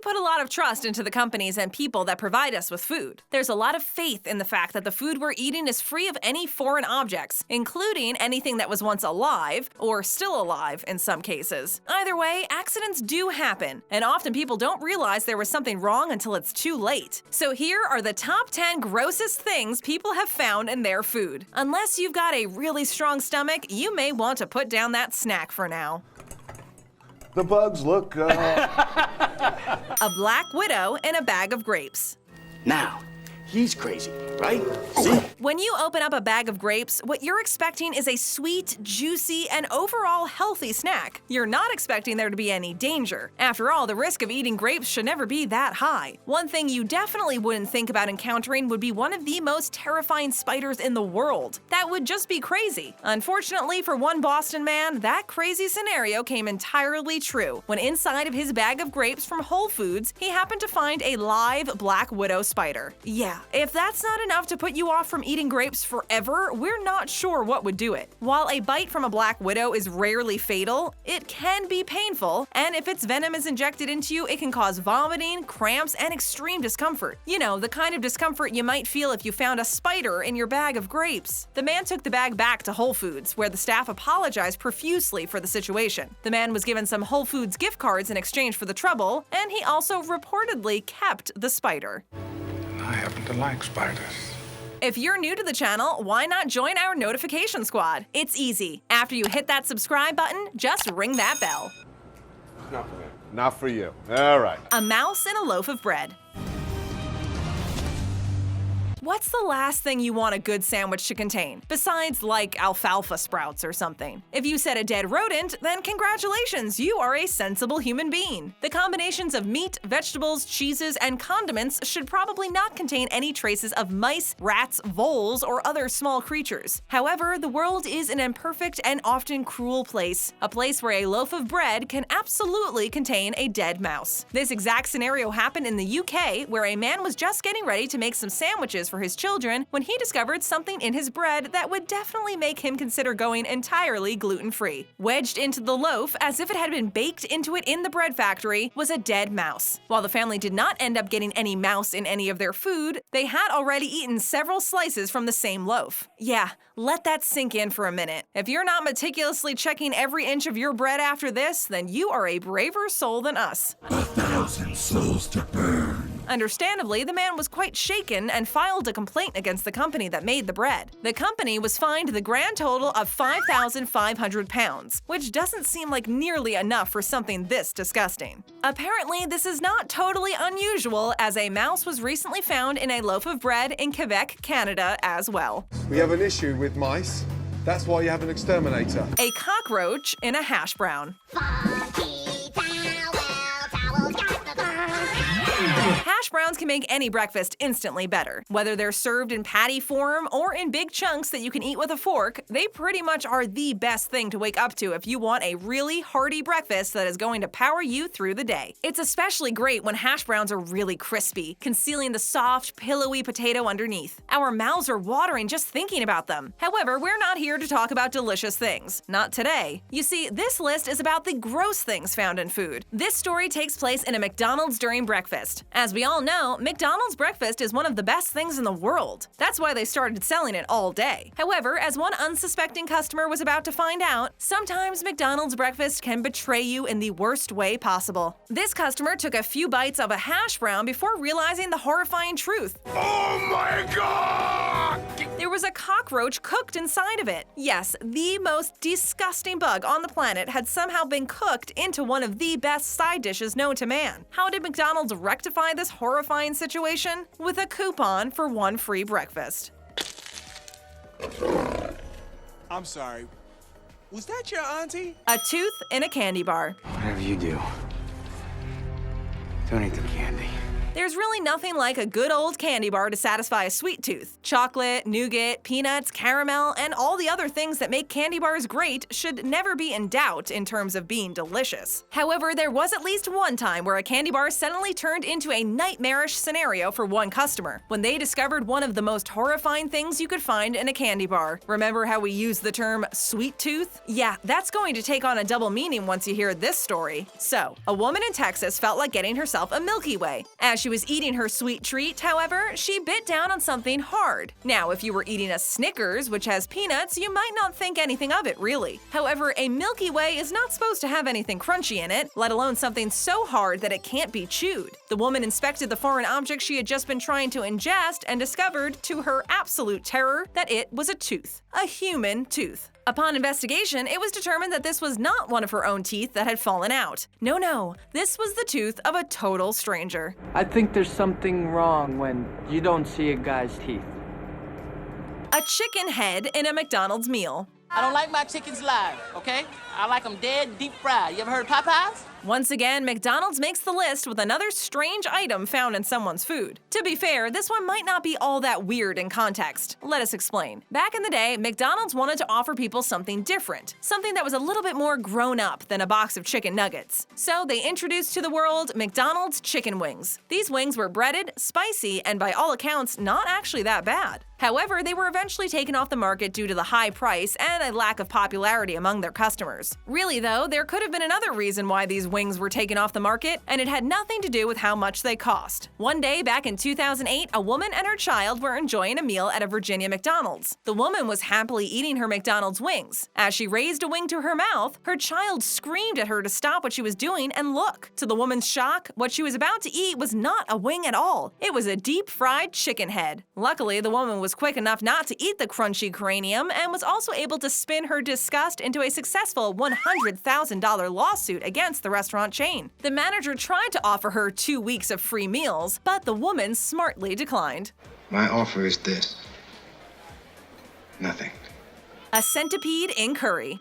put a lot of trust into the companies and people that provide us with food. There's a lot of faith in the fact that the food we're eating is free of any foreign objects, including anything that was once alive, or still alive in some cases. Either way, accidents do happen, and often people don't realize there was something wrong until it's too late. So here are the top 10 grossest things people have found in their food. Unless you've got a really strong stomach, you may want to put down that snack for now. The bugs look good. A black widow in a bag of grapes. Now, he's crazy, right? See? When you open up a bag of grapes, what you're expecting is a sweet, juicy, and overall healthy snack. You're not expecting there to be any danger. After all, the risk of eating grapes should never be that high. One thing you definitely wouldn't think about encountering would be one of the most terrifying spiders in the world. That would just be crazy. Unfortunately for one Boston man, that crazy scenario came entirely true when inside of his bag of grapes from Whole Foods, he happened to find a live black widow spider. Yeah, if that's not enough to put you off from eating grapes forever, we're not sure what would do it. While a bite from a black widow is rarely fatal, it can be painful, and if its venom is injected into you, it can cause vomiting, cramps, and extreme discomfort. You know, the kind of discomfort you might feel if you found a spider in your bag of grapes. The man took the bag back to Whole Foods, where the staff apologized profusely for the situation. The man was given some Whole Foods gift cards in exchange for the trouble, and he also reportedly kept the spider. I happen to like spiders. If you're new to the channel, why not join our notification squad? It's easy. After you hit that subscribe button, just ring that bell. Not for you. All right. A mouse in a loaf of bread. What's the last thing you want a good sandwich to contain, besides like alfalfa sprouts or something? If you said a dead rodent, then congratulations, you are a sensible human being. The combinations of meat, vegetables, cheeses, and condiments should probably not contain any traces of mice, rats, voles, or other small creatures. However, the world is an imperfect and often cruel place, a place where a loaf of bread can absolutely contain a dead mouse. This exact scenario happened in the UK, where a man was just getting ready to make some sandwiches for his children when he discovered something in his bread that would definitely make him consider going entirely gluten-free. Wedged into the loaf, as if it had been baked into it in the bread factory, was a dead mouse. While the family did not end up getting any mouse in any of their food, they had already eaten several slices from the same loaf. Yeah, let that sink in for a minute. If you're not meticulously checking every inch of your bread after this, then you are a braver soul than us. 1,000 souls to burn. Understandably, the man was quite shaken and filed a complaint against the company that made the bread. The company was fined the grand total of £5,500, which doesn't seem like nearly enough for something this disgusting. Apparently, this is not totally unusual, as a mouse was recently found in a loaf of bread in Quebec, Canada as well. We have an issue with mice. That's why you have an exterminator. A cockroach in a hash brown. Hash browns can make any breakfast instantly better. Whether they're served in patty form or in big chunks that you can eat with a fork, they pretty much are the best thing to wake up to if you want a really hearty breakfast that is going to power you through the day. It's especially great when hash browns are really crispy, concealing the soft, pillowy potato underneath. Our mouths are watering just thinking about them. However, we're not here to talk about delicious things. Not today. You see, this list is about the gross things found in food. This story takes place in a McDonald's during breakfast. As we all know, McDonald's breakfast is one of the best things in the world. That's why they started selling it all day. However, as one unsuspecting customer was about to find out, sometimes McDonald's breakfast can betray you in the worst way possible. This customer took a few bites of a hash brown before realizing the horrifying truth. Oh my God! There was a cockroach cooked inside of it. Yes, the most disgusting bug on the planet had somehow been cooked into one of the best side dishes known to man. How did McDonald's rectify this horrifying situation? With a coupon for one free breakfast. I'm sorry. Was that your auntie? A tooth in a candy bar. Whatever you do, don't eat the candy. There's really nothing like a good old candy bar to satisfy a sweet tooth. Chocolate, nougat, peanuts, caramel, and all the other things that make candy bars great should never be in doubt in terms of being delicious. However, there was at least one time where a candy bar suddenly turned into a nightmarish scenario for one customer, when they discovered one of the most horrifying things you could find in a candy bar. Remember how we used the term sweet tooth? Yeah, that's going to take on a double meaning once you hear this story. So, a woman in Texas felt like getting herself a Milky Way. As she was eating her sweet treat, however, she bit down on something hard. Now, if you were eating a Snickers, which has peanuts, you might not think anything of it, really. However, a Milky Way is not supposed to have anything crunchy in it, let alone something so hard that it can't be chewed. The woman inspected the foreign object she had just been trying to ingest and discovered, to her absolute terror, that it was a tooth. A human tooth. Upon investigation, it was determined that this was not one of her own teeth that had fallen out. No, this was the tooth of a total stranger. I think there's something wrong when you don't see a guy's teeth. A chicken head in a McDonald's meal. I don't like my chickens live, okay? I like them dead, deep fried. You ever heard of Popeyes? Once again, McDonald's makes the list with another strange item found in someone's food. To be fair, this one might not be all that weird in context. Let us explain. Back in the day, McDonald's wanted to offer people something different, something that was a little bit more grown up than a box of chicken nuggets. So they introduced to the world McDonald's chicken wings. These wings were breaded, spicy, and by all accounts, not actually that bad. However, they were eventually taken off the market due to the high price and a lack of popularity among their customers. Really though, there could have been another reason why these wings were taken off the market, and it had nothing to do with how much they cost. One day back in 2008, a woman and her child were enjoying a meal at a Virginia McDonald's. The woman was happily eating her McDonald's wings. As she raised a wing to her mouth, her child screamed at her to stop what she was doing and look. To the woman's shock, what she was about to eat was not a wing at all. It was a deep-fried chicken head. Luckily, the woman was quick enough not to eat the crunchy cranium and was also able to spin her disgust into a successful $100,000 lawsuit against the restaurant chain. The manager tried to offer her 2 weeks of free meals, but the woman smartly declined. My offer is this. Nothing. A centipede in curry.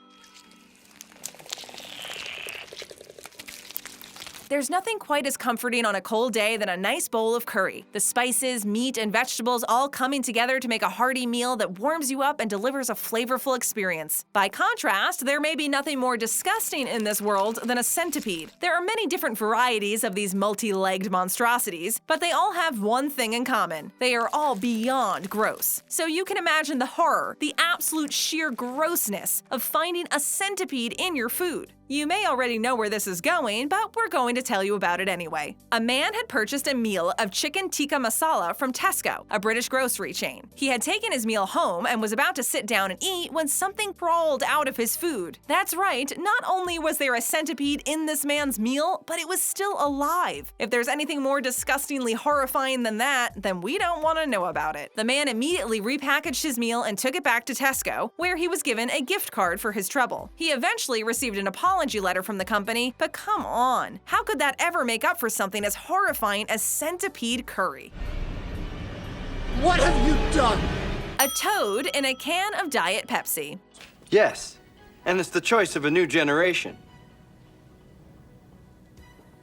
There's nothing quite as comforting on a cold day than a nice bowl of curry. The spices, meat, and vegetables all coming together to make a hearty meal that warms you up and delivers a flavorful experience. By contrast, there may be nothing more disgusting in this world than a centipede. There are many different varieties of these multi-legged monstrosities, but they all have one thing in common. They are all beyond gross. So you can imagine the horror, the absolute sheer grossness of finding a centipede in your food. You may already know where this is going, but we're going to tell you about it anyway. A man had purchased a meal of chicken tikka masala from Tesco, a British grocery chain. He had taken his meal home and was about to sit down and eat when something crawled out of his food. That's right, not only was there a centipede in this man's meal, but it was still alive. If there's anything more disgustingly horrifying than that, then we don't want to know about it. The man immediately repackaged his meal and took it back to Tesco, where he was given a gift card for his trouble. He eventually received an apology letter from the company, but come on, how could that ever make up for something as horrifying as centipede curry? What have you done? A toad in a can of Diet Pepsi. Yes, and it's the choice of a new generation.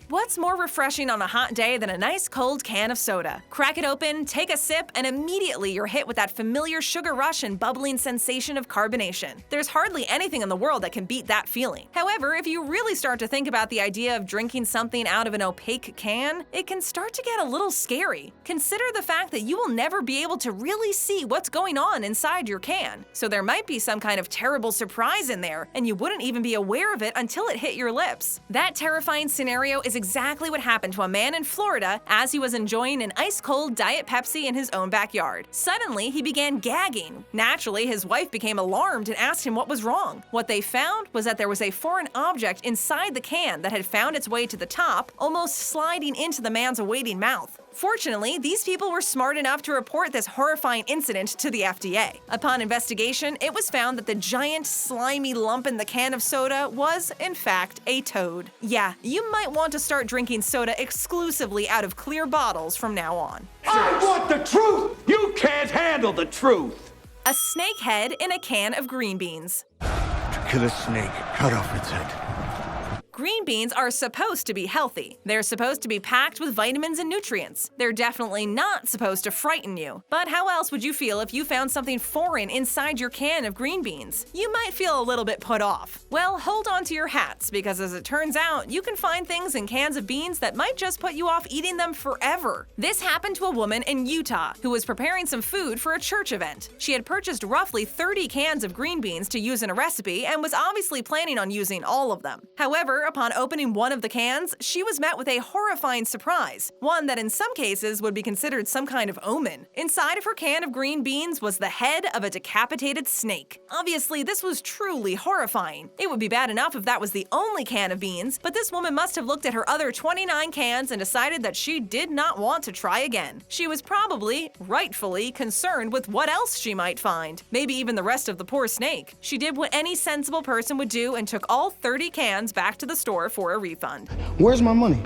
What's more refreshing on a hot day than a nice cold can of soda? Crack it open, take a sip, and immediately you're hit with that familiar sugar rush and bubbling sensation of carbonation. There's hardly anything in the world that can beat that feeling. However, if you really start to think about the idea of drinking something out of an opaque can, it can start to get a little scary. Consider the fact that you will never be able to really see what's going on inside your can. So there might be some kind of terrible surprise in there, and you wouldn't even be aware of it until it hit your lips. That terrifying scenario is exactly what happened to a man in Florida as he was enjoying an ice-cold Diet Pepsi in his own backyard. Suddenly, he began gagging. Naturally, his wife became alarmed and asked him what was wrong. What they found was that there was a foreign object inside the can that had found its way to the top, almost sliding into the man's awaiting mouth. Fortunately, these people were smart enough to report this horrifying incident to the FDA. Upon investigation, it was found that the giant, slimy lump in the can of soda was, in fact, a toad. Yeah, you might want to start drinking soda exclusively out of clear bottles from now on. I want the truth! You can't handle the truth! A snake head in a can of green beans. To kill a snake, cut off its head. Green beans are supposed to be healthy. They're supposed to be packed with vitamins and nutrients. They're definitely not supposed to frighten you. But how else would you feel if you found something foreign inside your can of green beans? You might feel a little bit put off. Well, hold on to your hats, because as it turns out, you can find things in cans of beans that might just put you off eating them forever. This happened to a woman in Utah who was preparing some food for a church event. She had purchased roughly 30 cans of green beans to use in a recipe and was obviously planning on using all of them. However, upon opening one of the cans, she was met with a horrifying surprise, one that in some cases would be considered some kind of omen. Inside of her can of green beans was the head of a decapitated snake. Obviously, this was truly horrifying. It would be bad enough if that was the only can of beans, but this woman must have looked at her other 29 cans and decided that she did not want to try again. She was probably, rightfully, concerned with what else she might find. Maybe even the rest of the poor snake. She did what any sensible person would do and took all 30 cans back to the store for a refund. Where's my money?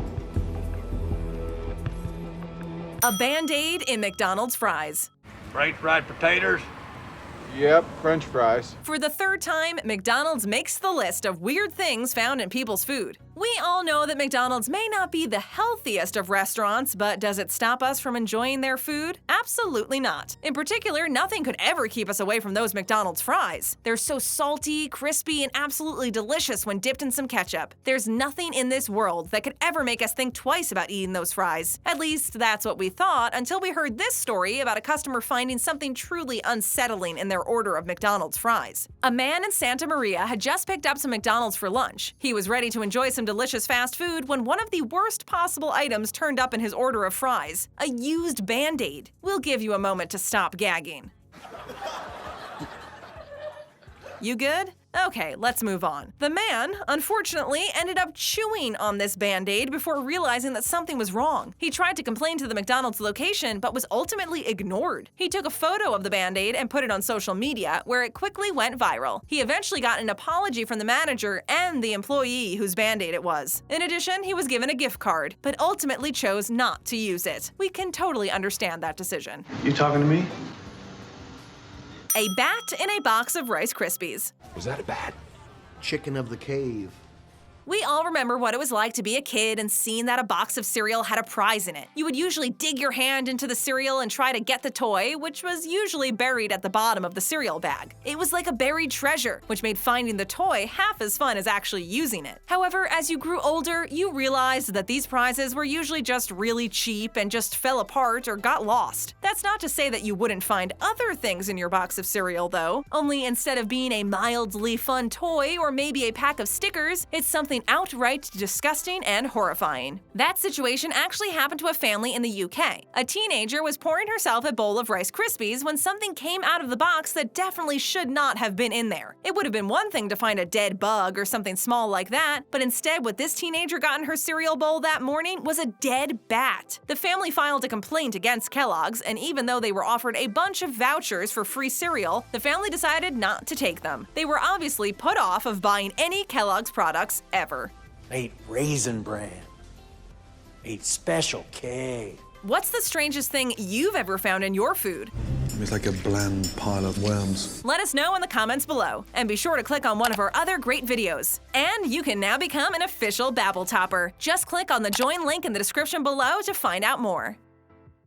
A Band-Aid in McDonald's fries. French fried potatoes? Yep, French fries. For the third time, McDonald's makes the list of weird things found in people's food. We all know that McDonald's may not be the healthiest of restaurants, but does it stop us from enjoying their food? Absolutely not. In particular, nothing could ever keep us away from those McDonald's fries. They're so salty, crispy, and absolutely delicious when dipped in some ketchup. There's nothing in this world that could ever make us think twice about eating those fries. At least, that's what we thought until we heard this story about a customer finding something truly unsettling in their order of McDonald's fries. A man in Santa Maria had just picked up some McDonald's for lunch. He was ready to enjoy some delicious fast food when one of the worst possible items turned up in his order of fries: a used Band-Aid. We'll give you a moment to stop gagging. You good? Okay, let's move on. The man, unfortunately, ended up chewing on this Band-Aid before realizing that something was wrong. He tried to complain to the McDonald's location, but was ultimately ignored. He took a photo of the Band-Aid and put it on social media, where it quickly went viral. He eventually got an apology from the manager and the employee whose Band-Aid it was. In addition, he was given a gift card, but ultimately chose not to use it. We can totally understand that decision. You talking to me? A bat in a box of Rice Krispies. Was that a bat? Chicken of the cave. We all remember what it was like to be a kid and seeing that a box of cereal had a prize in it. You would usually dig your hand into the cereal and try to get the toy, which was usually buried at the bottom of the cereal bag. It was like a buried treasure, which made finding the toy half as fun as actually using it. However, as you grew older, you realized that these prizes were usually just really cheap and just fell apart or got lost. That's not to say that you wouldn't find other things in your box of cereal, though. Only instead of being a mildly fun toy or maybe a pack of stickers, it's something outright disgusting and horrifying. That situation actually happened to a family in the UK. A teenager was pouring herself a bowl of Rice Krispies when something came out of the box that definitely should not have been in there. It would have been one thing to find a dead bug or something small like that, but instead what this teenager got in her cereal bowl that morning was a dead bat. The family filed a complaint against Kellogg's, and even though they were offered a bunch of vouchers for free cereal, the family decided not to take them. They were obviously put off of buying any Kellogg's products ever. Ate Raisin Bran. Ate Special K. What's the strangest thing you've ever found in your food? It's like a bland pile of worms. Let us know in the comments below, and be sure to click on one of our other great videos. And you can now become an official Babble Topper. Just click on the join link in the description below to find out more.